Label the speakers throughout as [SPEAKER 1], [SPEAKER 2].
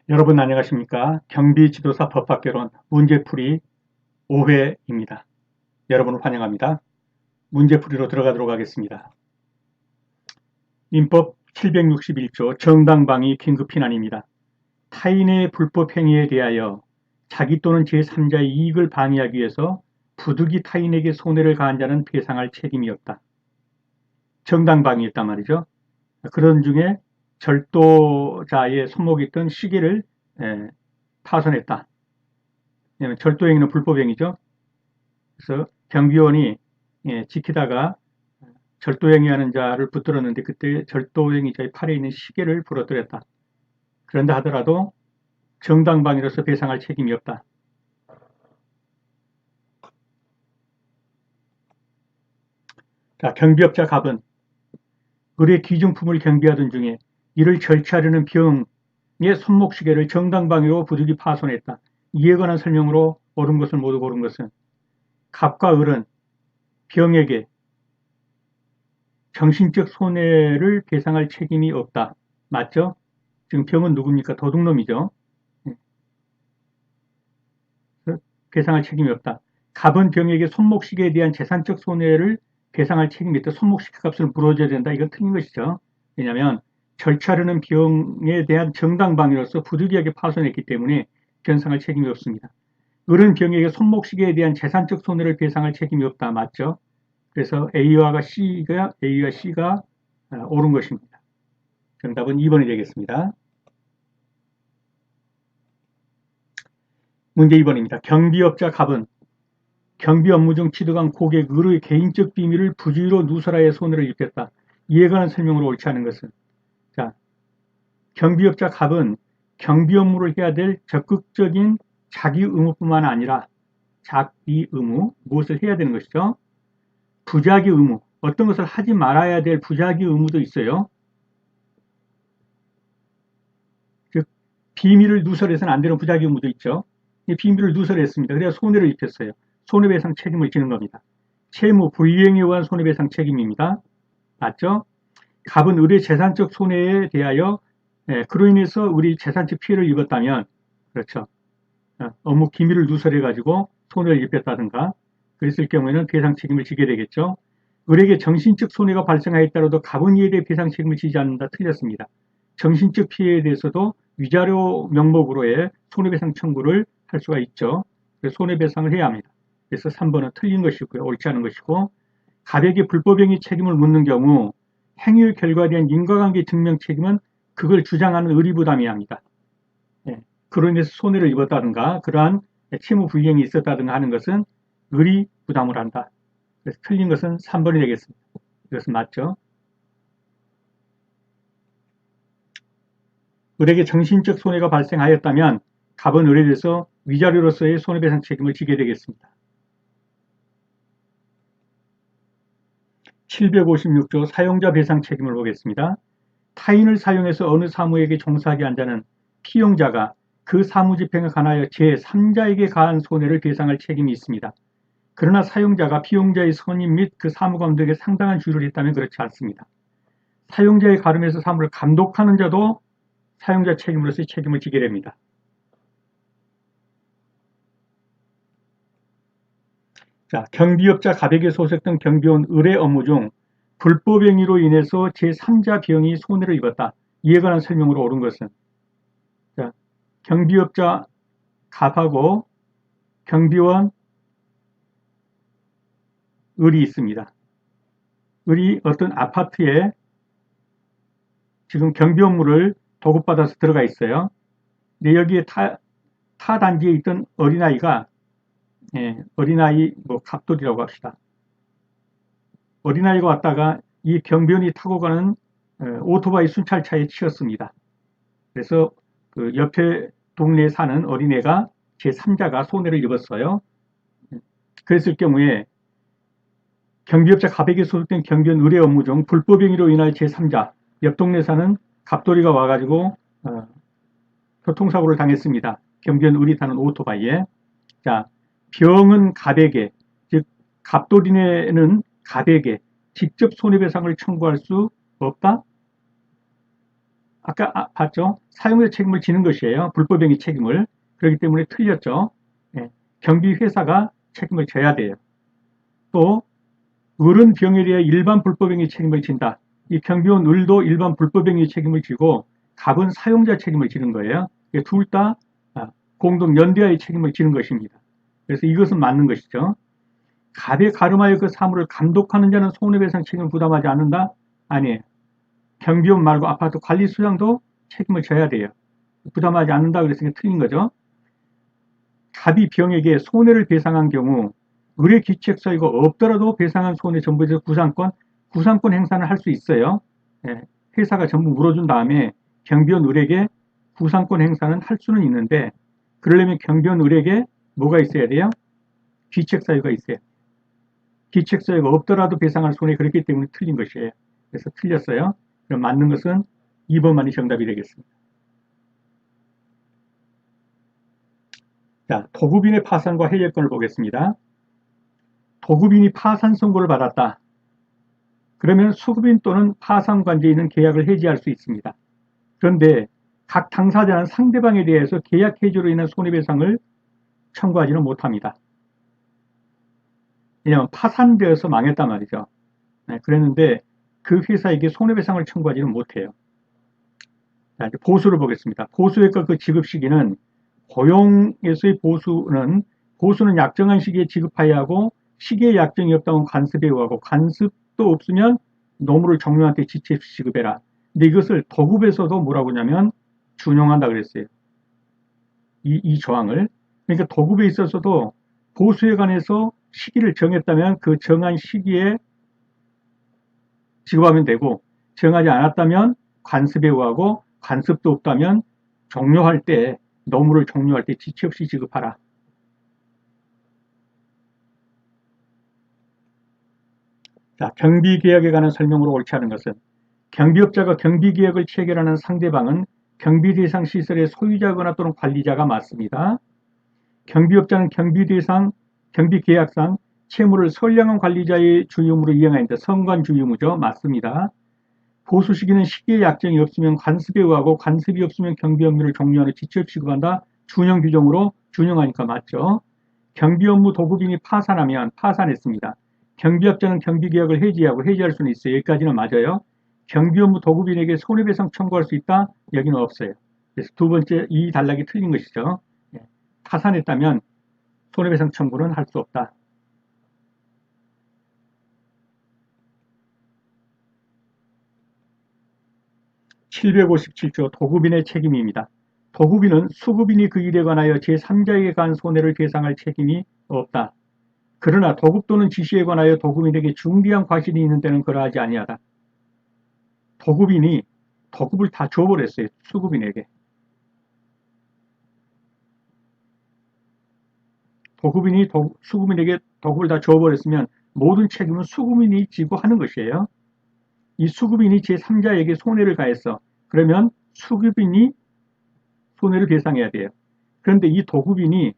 [SPEAKER 1] 여러분 안녕하십니까? 경비지도사 법학개론 문제풀이 5회입니다. 여러분을 환영합니다. 문제풀이로 들어가도록 하겠습니다. 민법 761조 정당방위 긴급피난입니다. 타인의 불법 행위에 대하여 자기 또는 제3자의 이익을 방해하기 위해서 부득이 타인에게 손해를 가한 자는 배상할 책임이 없다. 정당방위였단 말이죠. 그런 중에 절도자의 손목에 있던 시계를 파손했다. 왜냐하면 절도행위는 불법행위죠. 그래서 경비원이 지키다가 절도행위하는 자를 붙들었는데 그때 절도행위자의 팔에 있는 시계를 부러뜨렸다. 그런다 하더라도 정당방위로서 배상할 책임이 없다. 자, 경비업자 갑은 의뢰 기증품을 경비하던 중에 이를 절취하려는 병의 손목시계를 정당방위로 부득이 파손했다. 이에 관한 설명으로 옳은 것을 모두 고른 것은 갑과 을은 병에게 정신적 손해를 배상할 책임이 없다. 맞죠? 지금 병은 누굽니까? 도둑놈이죠. 배상할 책임이 없다. 갑은 병에게 손목시계에 대한 재산적 손해를 배상할 책임이 있다. 손목시계 값을 물어줘야 된다. 이건 틀린 것이죠. 왜냐하면 절취하려는 병에 대한 정당방위로서 부득이하게 파손했기 때문에 변상할 책임이 없습니다. 을은 병에게 손목시계에 대한 재산적 손해를 배상할 책임이 없다. 맞죠? 그래서 A와 C가 옳은 것입니다. 정답은 2번이 되겠습니다. 문제 2번입니다. 경비업자 갑은 경비 업무 중 취득한 고객 을의 개인적 비밀을 부주의로 누설하여 손해를 입혔다. 이에 관한 설명으로 옳지 않은 것은 자, 경비업자 갑은 경비 업무를 해야 될 적극적인 자기 의무뿐만 아니라 자기 의무, 무엇을 해야 되는 것이죠? 부자기 의무, 어떤 것을 하지 말아야 될 부자기 의무도 있어요. 즉 비밀을 누설해서는 안 되는 부자기 의무도 있죠. 이 비밀을 누설했습니다. 그래야 손해를 입혔어요. 손해배상 책임을 지는 겁니다. 채무 불이행에 의한 손해배상 책임입니다. 맞죠? 갑은 을의 재산적 손해에 대하여 그로 인해서 우리 재산적 피해를 입었다면 그렇죠. 업무 기밀을 누설해가지고 손해를 입혔다든가 그랬을 경우에는 배상 책임을 지게 되겠죠. 을에게 정신적 손해가 발생하였다라도 갑은 이에 대해 배상 책임을 지지 않는다. 틀렸습니다. 정신적 피해에 대해서도 위자료 명목으로의 손해배상 청구를 할 수가 있죠. 그래서 손해배상을 해야 합니다. 그래서 3번은 틀린 것이고요. 옳지 않은 것이고 갑에게 불법행위 책임을 묻는 경우 행위의 결과에 대한 인과관계 증명 책임은 그걸 주장하는 을이 부담해야 합니다. 그로 인해서 손해를 입었다든가 그러한 채무 불이행이 있었다든가 하는 것은 을이 부담을 한다. 그래서 틀린 것은 3번이 되겠습니다. 이것은 맞죠? 을에게 정신적 손해가 발생하였다면 갑은 을에 대해서 위자료로서의 손해배상 책임을 지게 되겠습니다. 756조 사용자 배상 책임을 보겠습니다. 타인을 사용해서 어느 사무에게 종사하게 한 자는 피용자가 그 사무집행에 관하여 제3자에게 가한 손해를 배상할 책임이 있습니다. 그러나 사용자가 피용자의 선임 및 그 사무감독에 상당한 주의를 했다면 그렇지 않습니다. 사용자의 가름에서 사무를 감독하는 자도 사용자 책임으로서의 책임을 지게 됩니다. 자, 경비업자 갑에게 소속된 경비원 을의 업무 중 불법행위로 인해서 제3자 병이 손해를 입었다. 이에 관한 설명으로 옳은 것은 자, 경비업자 갑하고 경비원 을이 있습니다. 을이 어떤 아파트에 지금 경비 업무를 도급받아서 들어가 있어요. 근데 여기에 타 단지에 있던 어린아이가 어린아이 갑돌이라고 합시다. 어린아이가 왔다가 이 경비원이 타고 가는 오토바이 순찰차에 치였습니다. 그래서 그 옆에 동네에 사는 어린애가 제3자가 손해를 입었어요. 그랬을 경우에 경비업자 갑에게 소속된 경비원 의뢰 업무 중 불법행위로 인하여 제3자 옆 동네 사는 갑돌이가 와가지고 교통사고를 당했습니다. 경비원 을이 타는 오토바이에. 자, 병은 갑에게, 즉 갑돌이네는 갑에게 직접 손해배상을 청구할 수 없다? 아까 봤죠? 사용자 책임을 지는 것이에요. 불법행위 책임을. 그렇기 때문에 틀렸죠. 예, 경비회사가 책임을 져야 돼요. 또 을은 병에 대해 일반 불법행위 책임을 진다. 이 경비원 을도 일반 불법행위 책임을 지고 갑은 사용자 책임을 지는 거예요. 둘 다 공동 연대하의 책임을 지는 것입니다. 그래서 이것은 맞는 것이죠. 갑에 가름하여 그 사물을 감독하는 자는 손해배상 책임을 부담하지 않는다? 아니에요. 경비원 말고 아파트 관리소장도 책임을 져야 돼요. 부담하지 않는다 그랬으니까 틀린 거죠. 갑이 병에게 손해를 배상한 경우 의뢰 기책 사유가 없더라도 배상한 손해 전부에 대해서 구상권 행사는 할 수 있어요. 예, 회사가 전부 물어준 다음에 경비원 을에게 구상권 행사는 할 수는 있는데 그러려면 경비원 을에게 뭐가 있어야 돼요? 기책 사유가 있어요. 기책 사유가 없더라도 배상할 손해 그렇기 때문에 틀린 것이에요. 그래서 틀렸어요. 그럼 맞는 것은 2번만이 정답이 되겠습니다. 자, 도급인의 파산과 해결권을 보겠습니다. 도급인이 파산 선고를 받았다. 그러면 수급인 또는 파산 관계에 있는 계약을 해지할 수 있습니다. 그런데 각 당사자는 상대방에 대해서 계약 해지로 인한 손해배상을 청구하지는 못합니다. 왜냐하면 파산되어서 망했단 말이죠. 네, 그랬는데 그 회사에게 손해배상을 청구하지는 못해요. 자, 이제 보수를 보겠습니다. 보수액과 그 지급 시기는 고용에서의 보수는 약정한 시기에 지급하여야 하고 시기에 약정이 없다면 관습에 의하고 관습도 없으면 노무를 종료한테 지체 없이 지급해라. 근데 이것을 도급에서도 뭐라고 하냐면 준용한다 그랬어요. 이 조항을. 그러니까 도급에 있어서도 보수에 관해서 시기를 정했다면 그 정한 시기에 지급하면 되고 정하지 않았다면 관습에 의하고 관습도 없다면 종료할 때 노무를 종료할 때 지체 없이 지급하라. 자, 경비계약에 관한 설명으로 옳지 않은 것은 경비업자가 경비계약을 체결하는 상대방은 경비대상 시설의 소유자거나 또는 관리자가 맞습니다. 경비업자는 경비계약상 채무를 선량한 관리자의 주유무로 이행하는데 선관주유무죠. 맞습니다. 보수 시기는 시기의 약정이 없으면 관습에 의하고 관습이 없으면 경비 업무를 종료하는 지체 없이 지급한다. 준용 규정으로 준용하니까 맞죠. 경비 업무 도급인이 파산했습니다. 경비업자는 경비계약을 해지할 수는 있어요. 여기까지는 맞아요. 경비 업무 도급인에게 손해배상 청구할 수 있다? 여기는 없어요. 그래서 두 번째 이 단락이 틀린 것이죠. 파산했다면 손해배상 청구는 할 수 없다. 757조 도급인의 책임입니다. 도급인은 수급인이 그 일에 관하여 제3자에게 간 손해를 배상할 책임이 없다. 그러나 도급 또는 지시에 관하여 도급인에게 중대한 과실이 있는 때는 그러하지 아니하다. 도급인이 도급을 다 줘버렸어요. 수급인에게. 도급인이 수급인에게 도급을 다 줘버렸으면 모든 책임은 수급인이 지고 하는 것이에요. 이 수급인이 제3자에게 손해를 가했어. 그러면 수급인이 손해를 배상해야 돼요. 그런데 이 도급인이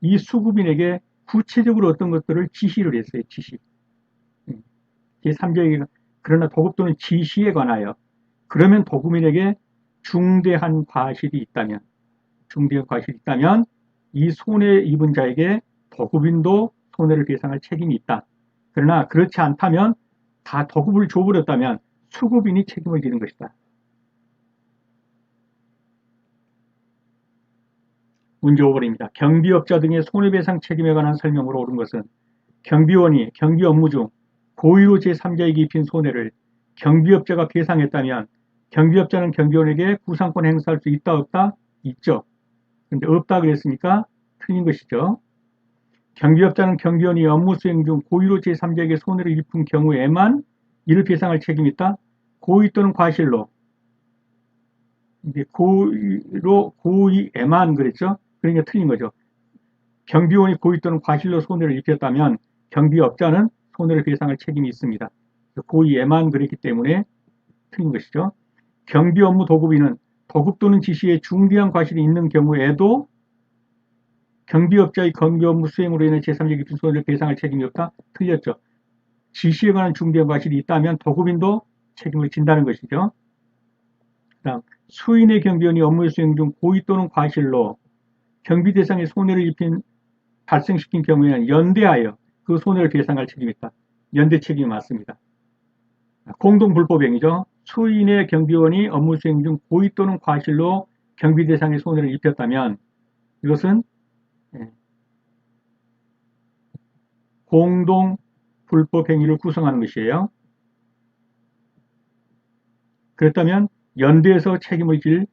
[SPEAKER 1] 이 수급인에게 구체적으로 어떤 것들을 지시를 했어요. 지시. 제3자에게 그러나 도급 또는 지시에 관하여 그러면 도급인에게 중대한 과실이 있다면 이 손해 입은 자에게 도급인도 손해를 배상할 책임이 있다. 그러나 그렇지 않다면 다 도급을 줘버렸다면 수급인이 책임을 지는 것이다. 문제 5번입니다. 경비업자 등의 손해배상 책임에 관한 설명으로 옳은 것은 경비원이 경비 업무 중 고의로 제3자에게 입힌 손해를 경비업자가 배상했다면 경비업자는 경비원에게 구상권 행사할 수 있다 없다? 있죠. 근데 없다 그랬으니까 틀린 것이죠. 경비업자는 경비원이 업무 수행 중 고의로 제3자에게 손해를 입힌 경우에만 이를 배상할 책임이 있다? 고의 또는 과실로 이제 고의에만 그랬죠. 그러니까 틀린 거죠. 경비원이 고의 또는 과실로 손해를 입혔다면 경비업자는 손해를 배상할 책임이 있습니다. 고의에만 그랬기 때문에 틀린 것이죠. 경비 업무 도급인은 도급 또는 지시에 중대한 과실이 있는 경우에도 경비업자의 경비 업무 수행으로 인해 제3자 깊은 손해를 배상할 책임이 없다? 틀렸죠. 지시에 관한 중대한 과실이 있다면 도급인도 책임을 진다는 것이죠. 그다음 수인의 경비원이 업무 수행 중 고의 또는 과실로 경비 대상에 손해를 발생시킨 경우에는 연대하여 그 손해를 배상할 책임이 있다. 연대 책임이 맞습니다. 공동불법행위죠. 수인의 경비원이 업무 수행 중 고의 또는 과실로 경비 대상에 손해를 입혔다면 이것은 공동불법행위를 구성하는 것이에요. 그렇다면 연대에서 책임을 지게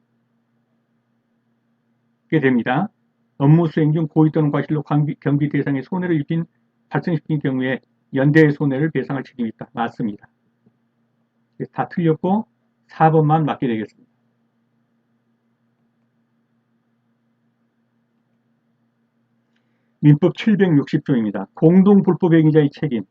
[SPEAKER 1] 됩니다. 업무 수행 중 고의 또는 과실로 경비 대상에 손해를 발생시킨 경우에 연대의 손해를 배상할 책임이 있다. 맞습니다. 다 틀렸고 4번만 맞게 되겠습니다. 민법 760조입니다. 공동불법행위자의 책임.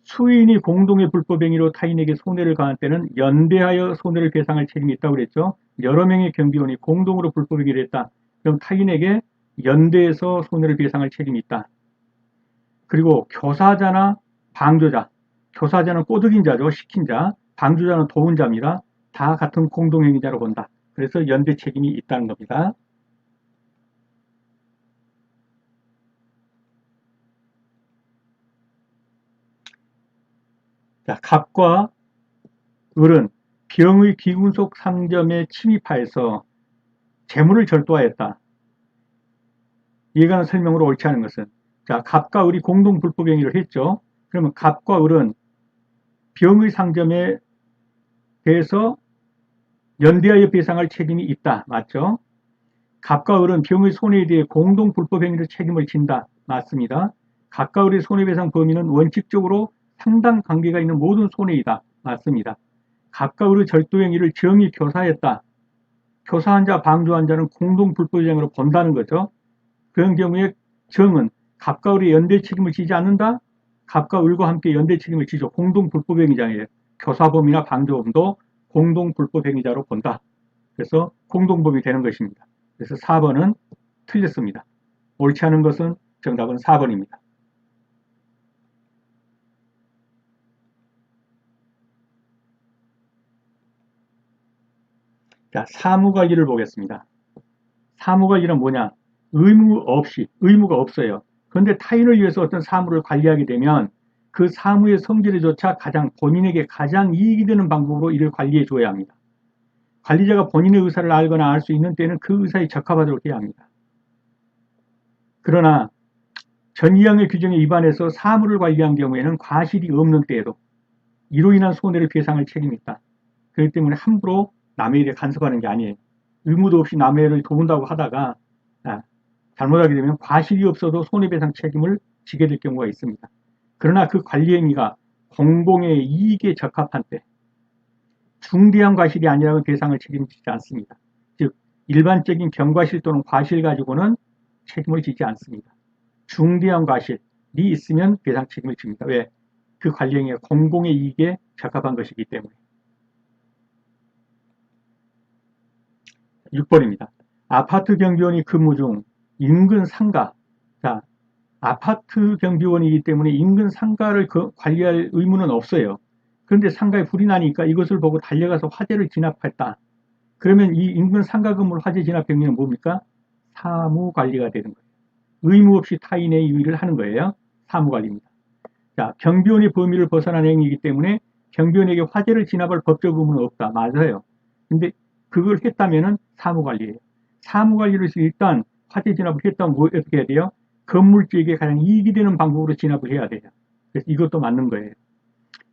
[SPEAKER 1] 수인이 공동의 불법행위로 타인에게 손해를 가한 때는 연대하여 손해를 배상할 책임이 있다고 그랬죠. 여러 명의 경비원이 공동으로 불법행위를 했다. 그럼 타인에게 연대해서 손해를 배상할 책임이 있다. 그리고 교사자나 방조자, 교사자는 꼬드긴 자죠. 시킨 자, 방조자는 도운 자입니다. 다 같은 공동행위자로 본다. 그래서 연대 책임이 있다는 겁니다. 자, 갑과 을은 병의 귀금속 상점에 침입하여서 재물을 절도하였다. 이해가는 설명으로 옳지 않은 것은, 자, 갑과 을이 공동 불법행위를 했죠. 그러면 갑과 을은 병의 상점에 대해서 연대하여 배상할 책임이 있다. 맞죠? 갑과 을은 병의 손해에 대해 공동 불법행위로 책임을 진다. 맞습니다. 갑과 을의 손해배상 범위는 원칙적으로 상당 관계가 있는 모든 손해이다. 맞습니다. 갑과 을의 절도행위를 정의 교사했다. 교사한 자, 방조한 자는 공동 불법행위로 본다는 거죠. 그런 경우에 정은 갑과 을의 연대 책임을 지지 않는다? 갑과 을과 함께 연대 책임을 지죠. 공동 불법행위자예요. 교사범이나 방조범도 공동 불법행위자로 본다. 그래서 공동범이 되는 것입니다. 그래서 4번은 틀렸습니다. 옳지 않은 것은 정답은 4번입니다. 자, 사무관리를 보겠습니다. 사무관리는 뭐냐? 의무가 없어요. 그런데 타인을 위해서 어떤 사무를 관리하게 되면 그 사무의 성질에조차 본인에게 가장 이익이 되는 방법으로 이를 관리해 줘야 합니다. 관리자가 본인의 의사를 알거나 알 수 있는 때는 그 의사에 적합하도록 해야 합니다. 그러나 전 2항의 규정에 위반해서 사무를 관리한 경우에는 과실이 없는 때에도 이로 인한 손해를 배상할 책임이 있다. 그렇기 때문에 함부로 남의 일에 간섭하는 게 아니에요. 의무도 없이 남의 일을 도운다고 하다가 잘못하게 되면 과실이 없어도 손해배상 책임을 지게 될 경우가 있습니다. 그러나 그 관리 행위가 공공의 이익에 적합한 때 중대한 과실이 아니라면 배상을 책임지지 않습니다. 즉 일반적인 경과실 또는 과실 가지고는 책임을 지지 않습니다. 중대한 과실이 있으면 배상 책임을 집니다. 왜? 그 관리 행위가 공공의 이익에 적합한 것이기 때문에. 6번입니다. 아파트 경비원이 근무 중 인근 상가, 자, 아파트 경비원이기 때문에 인근 상가를 관리할 의무는 없어요. 그런데 상가에 불이 나니까 이것을 보고 달려가서 화재를 진압했다. 그러면 이 인근 상가 건물 화재 진압 행위는 뭡니까? 사무관리가 되는 거예요. 의무 없이 타인의 일을 하는 거예요. 사무관리입니다. 자, 경비원의 범위를 벗어난 행위이기 때문에 경비원에게 화재를 진압할 법적 의무는 없다. 맞아요. 근데 그걸 했다면은 사무관리예요. 사무관리를 해서 일단 화재 진압을 했다면 어떻게 해야 돼요? 건물주에게 가장 이익이 되는 방법으로 진압을 해야 돼요. 그래서 이것도 맞는 거예요.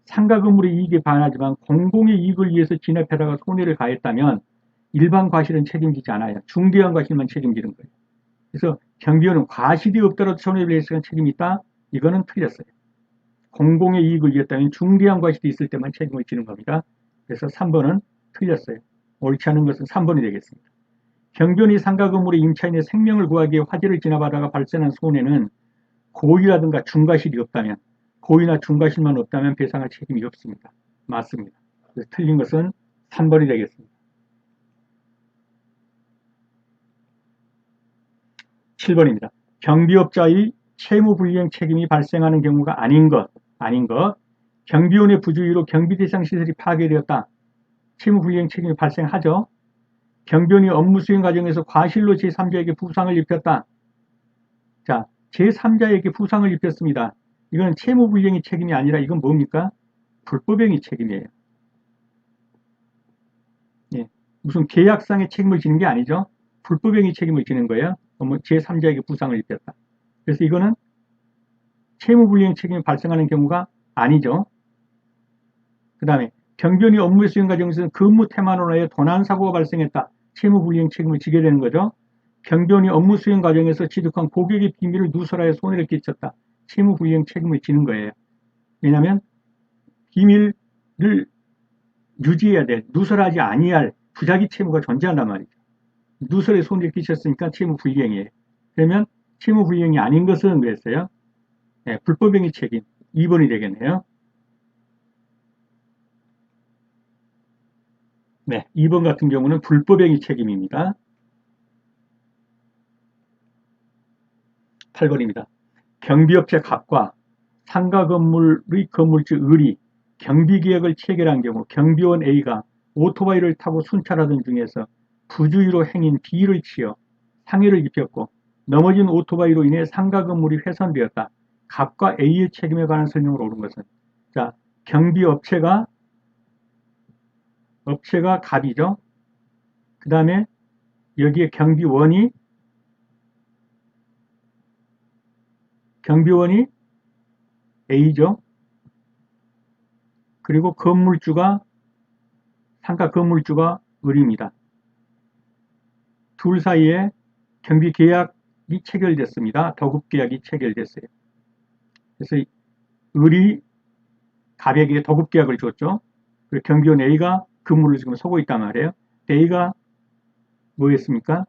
[SPEAKER 1] 상가 건물의 이익에 반하지만 공공의 이익을 위해서 진압하다가 손해를 가했다면 일반 과실은 책임지지 않아요. 중대한 과실만 책임지는 거예요. 그래서 경비원은 과실이 없더라도 손해를 했으면 책임이 있다? 이거는 틀렸어요. 공공의 이익을 위했다면 중대한 과실이 있을 때만 책임을 지는 겁니다. 그래서 3번은 틀렸어요. 옳지 않은 것은 3번이 되겠습니다. 경비원이 상가 건물의 임차인의 생명을 구하기 위해 화재를 진압하다가 발생한 손해는 고의라든가 중과실이 없다면, 고의나 중과실만 없다면 배상할 책임이 없습니다. 맞습니다. 그래서 틀린 것은 3번이 되겠습니다. 7번입니다. 경비업자의 채무불이행 책임이 발생하는 경우가 아닌 것. 경비원의 부주의로 경비 대상 시설이 파괴되었다. 채무불이행 책임이 발생하죠. 경비원이 업무 수행 과정에서 과실로 제3자에게 부상을 입혔다. 자, 제3자에게 부상을 입혔습니다. 이건 채무불이행의 책임이 아니라 이건 뭡니까? 불법행위 책임이에요. 예, 무슨 계약상의 책임을 지는 게 아니죠. 불법행위 책임을 지는 거예요. 제3자에게 부상을 입혔다. 그래서 이거는 채무불이행 책임이 발생하는 경우가 아니죠. 그 다음에 경비원이 업무 수행 과정에서 근무 태만으로 인해 도난사고가 발생했다. 채무불이행 책임을 지게 되는 거죠. 경비원이 업무 수행 과정에서 취득한 고객의 비밀을 누설하여 손해를 끼쳤다. 채무불이행 책임을 지는 거예요. 왜냐하면 비밀을 유지해야 돼. 누설하지 아니할 부작위 채무가 존재한단 말이죠. 누설에 손해를 끼쳤으니까 채무불이행이에요. 그러면 채무불이행이 아닌 것은 그랬어요. 네, 불법행위 책임 2번이 되겠네요. 네, 2번 같은 경우는 불법행위 책임입니다. 8번입니다. 경비업체 갑과 상가 건물의 건물주 을이 경비계약을 체결한 경우 경비원 A가 오토바이를 타고 순찰하던 중에서 부주의로 행인 B를 치어 상해를 입혔고 넘어진 오토바이로 인해 상가 건물이 훼손되었다. 갑과 A의 책임에 관한 설명을 옳은 것은 자 경비업체가 갑이죠. 그 다음에 여기에 경비원이 A죠. 그리고 상가 건물주가 을입니다. 둘 사이에 경비 계약이 체결됐습니다. 도급 계약이 체결됐어요. 그래서 을이 갑에게 도급 계약을 줬죠. 그리고 경비원 A가 근무를 지금 서고 있단 말이에요. A가 뭐 했습니까?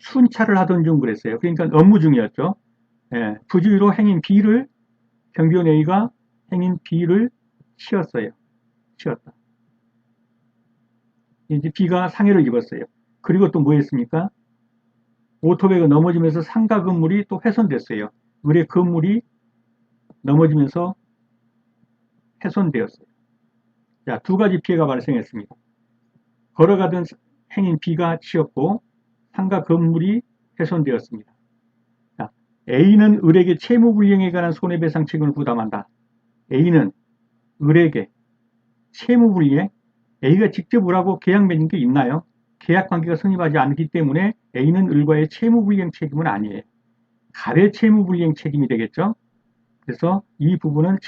[SPEAKER 1] 순찰을 하던 중 그랬어요. 그러니까 업무 중이었죠. 예, 부주의로 행인 B를 경비원 A가 행인 B를 치었어요. 치었다. 이제 B가 상해를 입었어요. 그리고 또 뭐 했습니까? 오토바이가 넘어지면서 상가 건물이 또 훼손됐어요. 을의 건물이 넘어지면서 훼손되었어요. 자, 두 가지 피해가 발생했습니다. 걸어가던 행인 B가 치였고 상가 건물이 훼손되었습니다. 자, A는 을에게 채무불이행에 관한 손해배상 책임을 부담한다. A는 을에게 채무불이행, A가 직접 을하고 계약 맺은 게 있나요? 계약관계가 성립하지 않기 때문에 A는 을과의 채무불이행 책임은 아니에요. 갑의 채무불이행 책임이 되겠죠. 그래서 이 부분은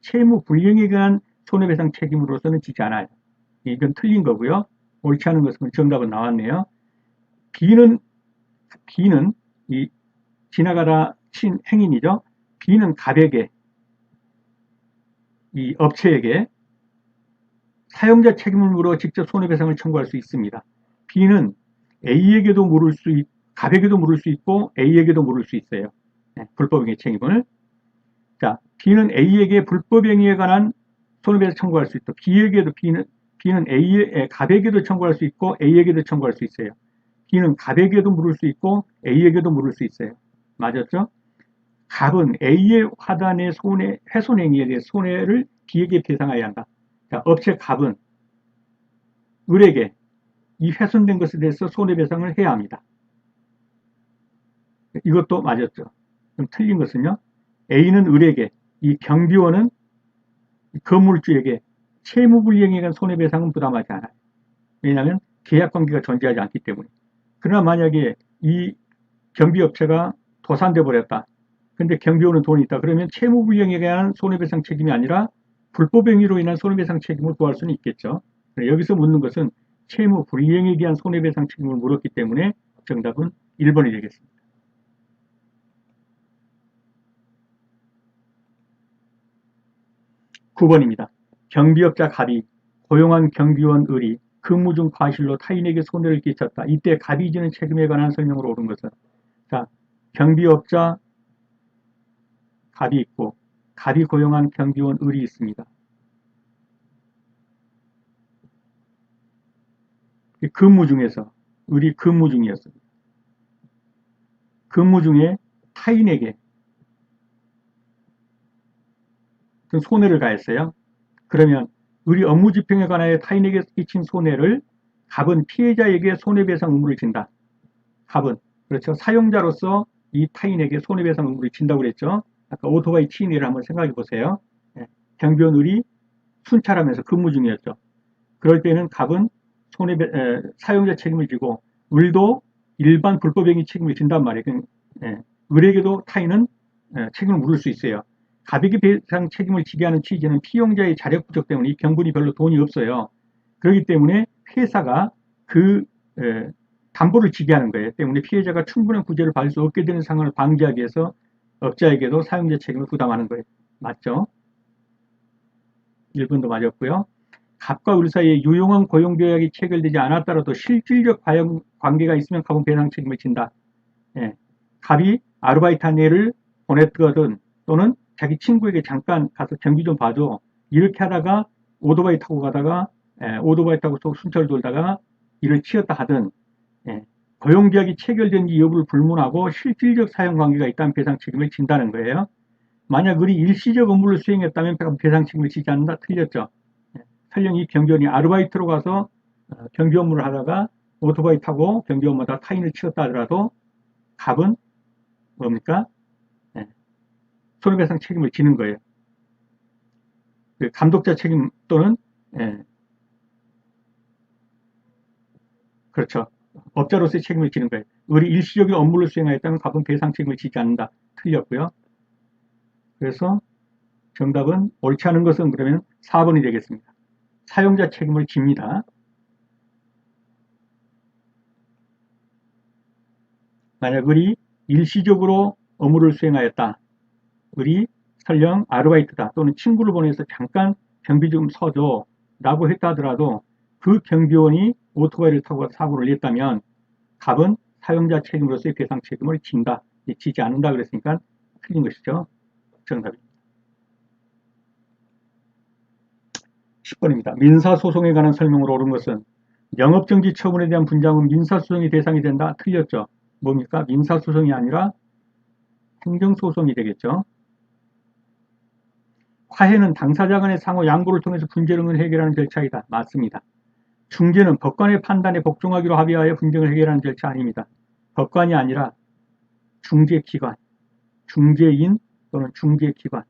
[SPEAKER 1] 채무불이행에 관한 손해배상 책임으로서는 지지 않아요. 이건 틀린 거고요. 옳지 않은 것은 정답은 나왔네요. B는 이 지나가다 친 행인이죠. B는 갑에게 이 업체에게 사용자 책임을 물어 직접 손해배상을 청구할 수 있습니다. B는 A에게도 갑에게도 물을 수 있고 A에게도 물을 수 있어요. 네, 불법행위 책임을. 자, B는 A에게 불법행위에 관한 손해배상 청구할 수 있고 B는 갑에게도 청구할 수 있고 A에게도 청구할 수 있어요. B는 갑에게도 물을 수 있고 A에게도 물을 수 있어요. 맞았죠? 갑은 A의 화단의 훼손행위에 대해 손해를 B에게 배상해야 한다. 자, 업체 갑은 을에게 이 훼손된 것에 대해서 손해배상을 해야 합니다. 이것도 맞았죠. 그럼 틀린 것은요. A는 을에게, 이 경비원은 건물주에게 채무불이행에 관한 손해배상은 부담하지 않아요. 왜냐하면 계약관계가 존재하지 않기 때문에. 그러나 만약에 이 경비업체가 도산돼 버렸다. 근데 경비원은 돈이 있다. 그러면 채무불이행에 대한 손해배상 책임이 아니라 불법행위로 인한 손해배상 책임을 구할 수는 있겠죠. 여기서 묻는 것은 채무불이행에 대한 손해배상 책임을 물었기 때문에 정답은 1번이 되겠습니다. 9번입니다. 경비업자 갑이 고용한 경비원 을이 근무 중 과실로 타인에게 손해를 끼쳤다. 이때 갑이 지는 책임에 관한 설명을 옳은 것은 자, 경비업자 갑이 있고 갑이 고용한 경비원 을이 있습니다. 근무 중에서 을이 근무 중이었습니다. 근무 중에 타인에게 손해를 가했어요. 그러면 을이 업무 집행에 관하여 타인에게 끼친 손해를 갑은 피해자에게 손해배상 의무를 진다. 갑은 그렇죠. 사용자로서 이 타인에게 손해배상 의무를 진다고 그랬죠. 아까 오토바이 치인 일을 한번 생각해 보세요. 예, 경비원들이 순찰하면서 근무 중이었죠. 그럴 때는 갑은 사용자 책임을 지고 을도 일반 불법행위 책임을 진단 말이에요. 을에게도 타인은 책임을 물을 수 있어요. 갑에게 배상 책임을 지게 하는 취지는 피용자의 자력 부족 때문에 이 경분이 별로 돈이 없어요. 그렇기 때문에 회사가 그 담보를 지게 하는 거예요. 때문에 피해자가 충분한 구제를 받을 수 없게 되는 상황을 방지하기 위해서 업자에게도 사용자 책임을 부담하는 거예요. 맞죠? 1번도 맞았고요. 갑과 을 사이에 유용한 고용계약이 체결되지 않았더라도 실질적 관계가 있으면 갑은 배상 책임을 진다. 예. 갑이 아르바이트한 애를 보냈거든 또는 자기 친구에게 잠깐 가서 경비 좀 봐줘. 이렇게 하다가 오토바이 타고 가다가 오토바이 타고 순찰 돌다가 일을 치었다 하든 고용계약이 체결된지 여부를 불문하고 실질적 사용관계가 있다면 배상 책임을 진다는 거예요. 만약 을이 일시적 업무를 수행했다면 배상 책임을 지지 않는다. 틀렸죠. 설령 이 경비원이 아르바이트로 가서 경비 업무를 하다가 오토바이 타고 경비 업무하다 타인을 치었다 하더라도 갑은 뭡니까? 손해배상 책임을 지는 거예요. 그 감독자 책임 또는 그렇죠. 업자로서의 책임을 지는 거예요. 을이 일시적인 업무를 수행하였다면 갑은 배상 책임을 지지 않는다. 틀렸고요. 그래서 정답은 옳지 않은 것은 그러면 4번이 되겠습니다. 사용자 책임을 집니다. 만약 을이 일시적으로 업무를 수행하였다. 을이 설령 아르바이트다 또는 친구를 보내서 잠깐 경비 좀 서줘 라고 했다 하더라도 그 경비원이 오토바이를 타고 사고를 냈다면 갑은 사용자 책임으로서의 배상 책임을 진다. 지지 않는다 그랬으니까 틀린 것이죠. 정답입니다. 10번입니다. 민사소송에 관한 설명으로 옳은 것은 영업정지 처분에 대한 분쟁은 민사소송이 대상이 된다. 틀렸죠. 뭡니까? 민사소송이 아니라 행정소송이 되겠죠. 화해는 당사자 간의 상호 양보를 통해서 분쟁을 해결하는 절차이다. 맞습니다. 중재는 법관의 판단에 복종하기로 합의하여 분쟁을 해결하는 절차 아닙니다. 법관이 아니라 중재기관, 중재인 또는 중재기관,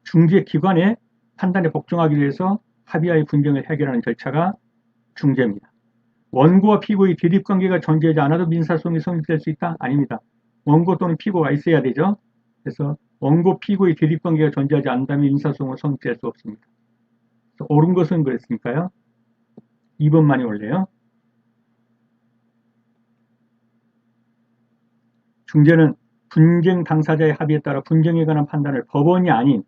[SPEAKER 1] 중재기관의 판단에 복종하기 위해서 합의하여 분쟁을 해결하는 절차가 중재입니다. 원고와 피고의 대립관계가 존재하지 않아도 민사소송이 성립될 수 있다? 아닙니다. 원고 또는 피고가 있어야 되죠. 그래서 원고 피고의 대립관계가 존재하지 않는다면 민사소송은 성립될 수 없습니다. 옳은 것은 그랬으니까요. 2번만이 옳네요. 중재는 분쟁 당사자의 합의에 따라 분쟁에 관한 판단을 법원이 아닌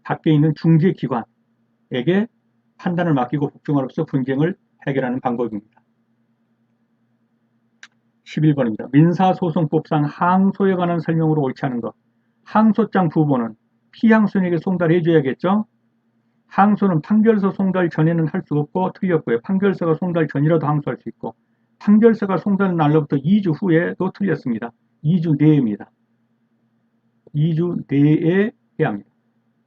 [SPEAKER 1] 밖에 있는 중재기관에게 판단을 맡기고 복종함으로써 분쟁을 해결하는 방법입니다. 11번입니다. 민사소송법상 항소에 관한 설명으로 옳지 않은 것. 항소장 부분은 피항소인에게 송달해줘야겠죠? 항소는 판결서 송달 전에는 할 수 없고 틀렸고요. 판결서가 송달 전이라도 항소할 수 있고 판결서가 송달 날로부터 2주 후에도 틀렸습니다. 2주 내입니다. 2주 내에 해야 합니다.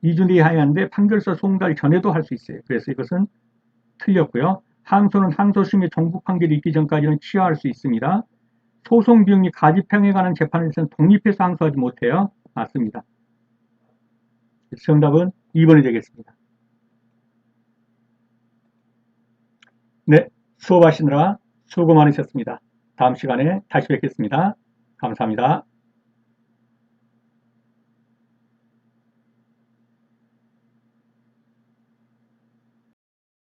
[SPEAKER 1] 2주 내에 해야 하는데 판결서 송달 전에도 할 수 있어요. 그래서 이것은 틀렸고요. 항소는 항소심의 종국 판결이 있기 전까지는 취하할 수 있습니다. 소송 비용 및 가지평에 관한 재판에서는 독립해서 항소하지 못해요. 맞습니다. 정답은 2번이 되겠습니다. 네, 수업하시느라 수고 많으셨습니다. 다음 시간에 다시 뵙겠습니다. 감사합니다.